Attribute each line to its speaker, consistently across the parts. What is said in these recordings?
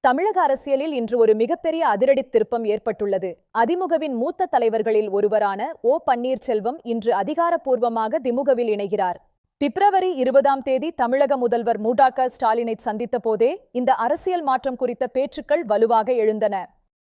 Speaker 1: தமிழக அரசியலில் இன்று ஒரு மிகப்பெரிய அதிரடி திருப்பம் ஏற்பட்டுள்ளது. அதிமுகவின் மூத்த தலைவர்களில் ஒருவரான பன்னீர்செல்வம் இன்று அதிகாரப்பூர்வமாக திமுகவில் இணைகிறார். பிப்ரவரி 20ஆம் தேதி தமிழக முதல்வர் மு.க.ஸ்டாலினை சந்தித்த போதே இந்த அரசியல் மாற்றம் குறித்த பேச்சுக்கள் வலுவாக எழுந்தன.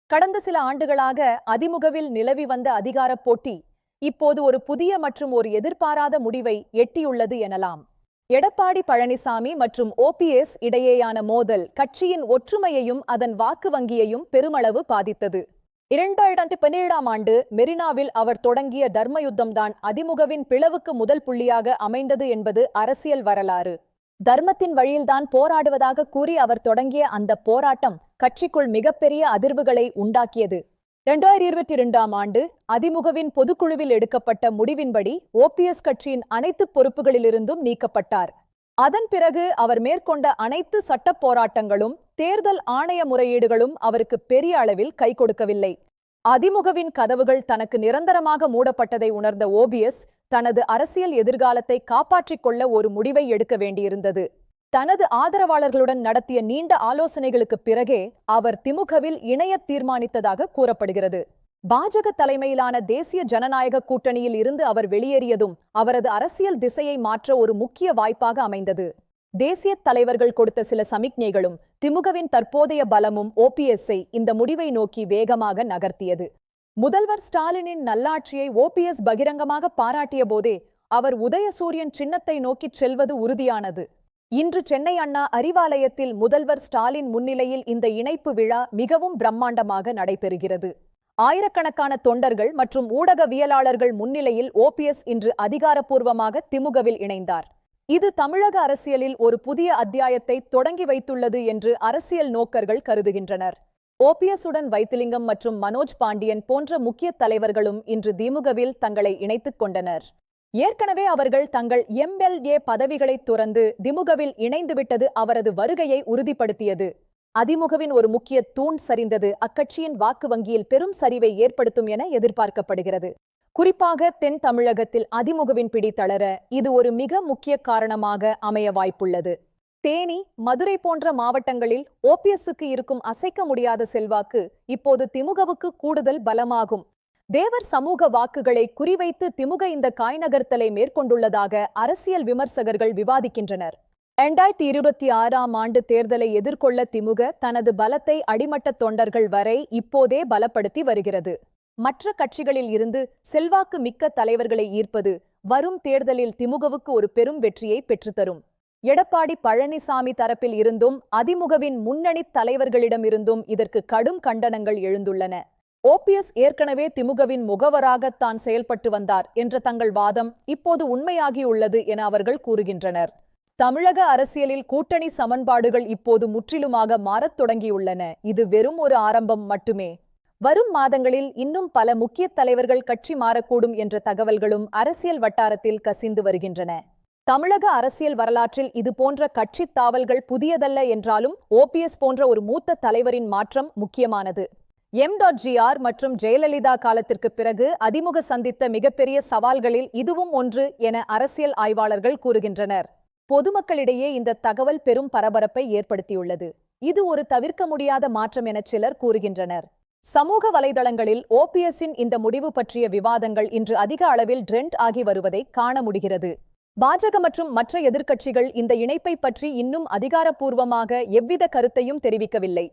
Speaker 1: கடந்த சில ஆண்டுகளாக அதிமுகவில் நிலவி வந்த அதிகாரப் போட்டி இப்போது ஒரு புதிய மற்றும் ஒரு எதிர்பாராத முடிவை எட்டியுள்ளது எனலாம். எடப்பாடி பழனிசாமி மற்றும் OPS இடையேயான மோதல் கட்சியின் ஒற்றுமையையும் அதன் வாக்கு வங்கியையும் பெருமளவு பாதித்தது. 2017ஆம் ஆண்டு மெரினாவில் அவர் தொடங்கிய தர்மயுத்தம்தான் அதிமுகவின் பிளவுக்கு முதல் புள்ளியாக அமைந்தது என்பது அரசியல் வரலாறு. தர்மத்தின் வழியில்தான் போராடுவதாக கூறி அவர் தொடங்கிய அந்த போராட்டம் கட்சிக்குள் மிகப்பெரிய அதிர்வுகளை உண்டாக்கியது. 2022ஆம் ஆண்டு அதிமுகவின் பொதுக்குழுவில் எடுக்கப்பட்ட முடிவின்படி OPS கட்சியின் அனைத்து பொறுப்புகளிலிருந்தும் நீக்கப்பட்டார். அதன் பிறகு அவர் மேற்கொண்ட அனைத்து சட்ட போராட்டங்களும் தேர்தல் ஆணைய முறையீடுகளும் அவருக்கு பெரிய அளவில் கை கொடுக்கவில்லை. அதிமுகவின் கதவுகள் தனக்கு நிரந்தரமாக மூடப்பட்டதை உணர்ந்த OPS தனது அரசியல் எதிர்காலத்தை காப்பாற்றிக் கொள்ள ஒரு முடிவை எடுக்க வேண்டியிருந்தது. தனது ஆதரவாளர்களுடன் நடத்திய நீண்ட ஆலோசனைகளுக்கு பிறகே அவர் திமுகவில் இணைய தீர்மானித்ததாக கூறப்படுகிறது. பாஜக தலைமையிலான தேசிய ஜனநாயக கூட்டணியில் இருந்து அவர் வெளியேறியதும் அவரது அரசியல் திசையை மாற்ற ஒரு முக்கிய வாய்ப்பாக அமைந்தது. தேசிய தலைவர்கள் கொடுத்த சில சமிக்ஞைகளும் திமுகவின் தற்போதைய பலமும் OPS-ஐ இந்த முடிவை நோக்கி வேகமாக நகர்த்தியது. முதல்வர் ஸ்டாலினின் நல்லாட்சியை OPS பகிரங்கமாக பாராட்டிய போதே அவர் உதயசூரியன் சின்னத்தை நோக்கிச் செல்வது உறுதியானது. இன்று சென்னை அண்ணா அறிவாலயத்தில் முதல்வர் ஸ்டாலின் முன்னிலையில் இந்த இணைப்பு விழா மிகவும் பிரம்மாண்டமாக நடைபெறுகிறது. ஆயிரக்கணக்கான தொண்டர்கள் மற்றும் ஊடகவியலாளர்கள் முன்னிலையில் OPS இன்று அதிகாரப்பூர்வமாக திமுகவில் இணைந்தார். இது தமிழக அரசியலில் ஒரு புதிய அத்தியாயத்தை தொடங்கி வைத்துள்ளது என்று அரசியல் நோக்கர்கள் கருதுகின்றனர். OPS-உடன் வைத்திலிங்கம் மற்றும் மனோஜ் பாண்டியன் போன்ற முக்கிய தலைவர்களும் இன்று திமுகவில் தங்களை இணைத்துக் கொண்டனர். ஏற்கனவே அவர்கள் தங்கள் MLA பதவிகளை துறந்து திமுகவில் இணைந்துவிட்டது அவரது வருகையை உறுதிப்படுத்தியது. அதிமுகவின் ஒரு முக்கிய தூண் சரிந்தது அக்கட்சியின் வாக்கு வங்கியில் பெரும் சரிவை ஏற்படுத்தும் என எதிர்பார்க்கப்படுகிறது. குறிப்பாக தென் தமிழகத்தில் அதிமுகவின் பிடி தளர இது ஒரு மிக முக்கிய காரணமாக அமைய வாய்ப்புள்ளது. தேனி, மதுரை போன்ற மாவட்டங்களில் OPS-க்கு இருக்கும் அசைக்க முடியாத செல்வாக்கு இப்போது திமுகவுக்கு கூடுதல் பலமாகும். தேவர் சமூக வாக்குகளை குறிவைத்து திமுக இந்த காய்நகர்த்தலை மேற்கொண்டுள்ளதாக அரசியல் விமர்சகர்கள் விவாதிக்கின்றனர். 2026ஆம் ஆண்டு தேர்தலை எதிர்கொள்ள திமுக தனது பலத்தை அடிமட்ட தொண்டர்கள் வரை இப்போதே பலப்படுத்தி வருகிறது. மற்ற கட்சிகளில் இருந்து செல்வாக்கு மிக்க தலைவர்களை ஈர்ப்பது வரும் தேர்தலில் திமுகவுக்கு ஒரு பெரும் வெற்றியை பெற்றுத்தரும். எடப்பாடி பழனிசாமி தரப்பில் இருந்தும் அதிமுகவின் முன்னணி தலைவர்களிடமிருந்தும் இதற்கு கடும் கண்டனங்கள் எழுந்துள்ளன. OPS ஏற்கனவே திமுகவின் முகவராகத்தான் செயல்பட்டு வந்தார் என்ற தங்கள் வாதம் இப்போது உண்மையாகியுள்ளது என அவர்கள் கூறுகின்றனர். தமிழக அரசியலில் கூட்டணி சமன்பாடுகள் இப்போது முற்றிலுமாக மாறத் தொடங்கியுள்ளன. இது வெறும் ஒரு ஆரம்பம் மட்டுமே. வரும் மாதங்களில் இன்னும் பல முக்கிய தலைவர்கள் கட்சி மாறக்கூடும் என்ற தகவல்களும் அரசியல் வட்டாரத்தில் கசிந்து வருகின்றன. தமிழக அரசியல் வரலாற்றில் இதுபோன்ற கட்சி தாவல்கள் புதியதல்ல என்றாலும் OPS போன்ற ஒரு மூத்த தலைவரின் மாற்றம் முக்கியமானது. M.Gr. மற்றும் ஜெயலலிதா காலத்திற்கு பிறகு அதிமுக சந்தித்த மிகப்பெரிய சவால்களில் இதுவும் ஒன்று என அரசியல் ஆய்வாளர்கள் கூறுகின்றனர். பொதுமக்களிடையே இந்த தகவல் பெரும் பரபரப்பை ஏற்படுத்தியுள்ளது. இது ஒரு தவிர்க்க முடியாத மாற்றம் என சிலர் கூறுகின்றனர். சமூக வலைதளங்களில் OPS-இன் இந்த முடிவு பற்றிய விவாதங்கள் இன்று அதிக அளவில் ட்ரெண்ட் ஆகி வருவதை காண முடிகிறது. பாஜக மற்றும் மற்ற எதிர்க்கட்சிகள் இந்த இணைப்பை பற்றி இன்னும் அதிகாரப்பூர்வமாக எவ்வித கருத்தையும் தெரிவிக்கவில்லை.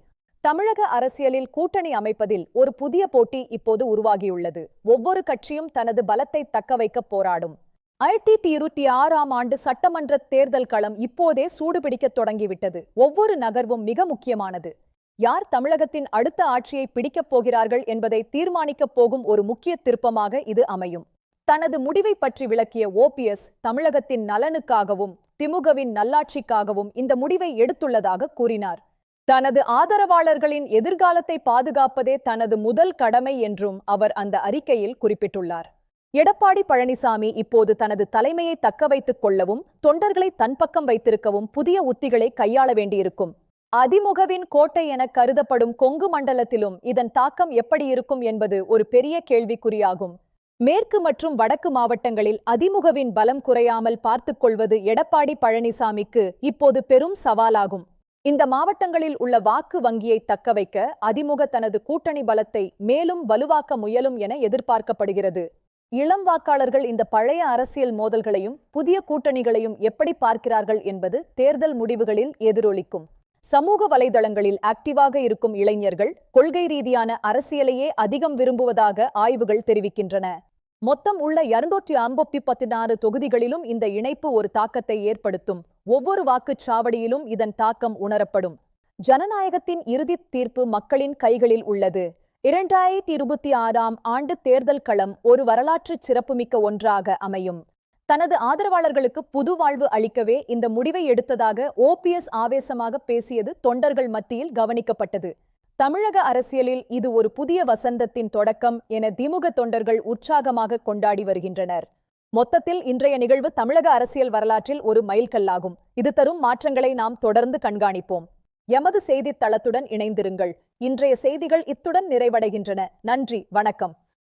Speaker 1: தமிழக அரசியலில் கூட்டணி அமைப்பதில் ஒரு புதிய போட்டி இப்போது உருவாகியுள்ளது. ஒவ்வொரு கட்சியும் தனது பலத்தை தக்க வைக்க போராடும். 2026ஆம் ஆண்டு சட்டமன்ற தேர்தல் களம் இப்போதே சூடுபிடிக்கத் தொடங்கிவிட்டது. ஒவ்வொரு நகர்வும் மிக முக்கியமானது. யார் தமிழகத்தின் அடுத்த ஆட்சியை பிடிக்கப் போகிறார்கள் என்பதை தீர்மானிக்கப் போகும் ஒரு முக்கிய திருப்பமாக இது அமையும். தனது முடிவை பற்றி விளக்கிய OPS தமிழகத்தின் நலனுக்காகவும் திமுகவின் நல்லாட்சிக்காகவும் இந்த முடிவை எடுத்துள்ளதாக கூறினார். தனது ஆதரவாளர்களின் எதிர்காலத்தை பாதுகாப்பதே தனது முதல் கடமை என்றும் அவர் அந்த அறிக்கையில் குறிப்பிட்டுள்ளார். எடப்பாடி பழனிசாமி இப்போது தனது தலைமையை தக்க வைத்துக் கொள்ளவும் தொண்டர்களை தன் பக்கம் வைத்திருக்கவும் புதிய உத்திகளை கையாள வேண்டியிருக்கும். அதிமுகவின் கோட்டை என கருதப்படும் கொங்கு மண்டலத்திலும் இதன் தாக்கம் எப்படி இருக்கும் என்பது ஒரு பெரிய கேள்விக்குறியாகும். மேற்கு மற்றும் வடக்கு மாவட்டங்களில் அதிமுகவின் பலம் குறையாமல் பார்த்துக் கொள்வது எடப்பாடி பழனிசாமிக்கு இப்போது பெரும் சவாலாகும். இந்த மாவட்டங்களில் உள்ள வாக்கு வங்கியை தக்கவைக்க அதிமுக தனது கூட்டணி பலத்தை மேலும் வலுவாக்க முயலும் என எதிர்பார்க்கப்படுகிறது. இளம் வாக்காளர்கள் இந்த பழைய அரசியல் மோதல்களையும் புதிய கூட்டணிகளையும் எப்படி பார்க்கிறார்கள் என்பது தேர்தல் முடிவுகளில் எதிரொலிக்கும். சமூக வலைதளங்களில் ஆக்டிவாக இருக்கும் இளைஞர்கள் கொள்கை ரீதியான அரசியலையே அதிகம் விரும்புவதாக ஆய்வுகள் தெரிவிக்கின்றன. மொத்தம் உள்ள 256 தொகுதிகளிலும் இந்த இணைப்பு ஒரு தாக்கத்தை ஏற்படுத்தும். ஒவ்வொரு வாக்குச்சாவடியிலும் இதன் தாக்கம் உணரப்படும். ஜனநாயகத்தின் இறுதித் தீர்ப்பு மக்களின் கைகளில் உள்ளது. 2026ஆம் ஆண்டு தேர்தல் களம் ஒரு வரலாற்று சிறப்புமிக்க ஒன்றாக அமையும். தனது ஆதரவாளர்களுக்கு புது வாழ்வு அளிக்கவே இந்த முடிவை எடுத்ததாக OPS ஆவேசமாக பேசியது தொண்டர்கள் மத்தியில் கவனிக்கப்பட்டது. தமிழக அரசியலில் இது ஒரு புதிய வசந்தத்தின் தொடக்கம் என திமுக தொண்டர்கள் உற்சாகமாக கொண்டாடி வருகின்றனர். மொத்தத்தில் இன்றைய நிகழ்வு தமிழக அரசியல் வரலாற்றில் ஒரு மைல்கல்லாகும். இது தரும் மாற்றங்களை நாம் தொடர்ந்து கண்காணிப்போம். எமது செய்தித் தளத்துடன் இணைந்திருங்கள். இன்றைய செய்திகள் இத்துடன் நிறைவடைகின்றன. நன்றி, வணக்கம்.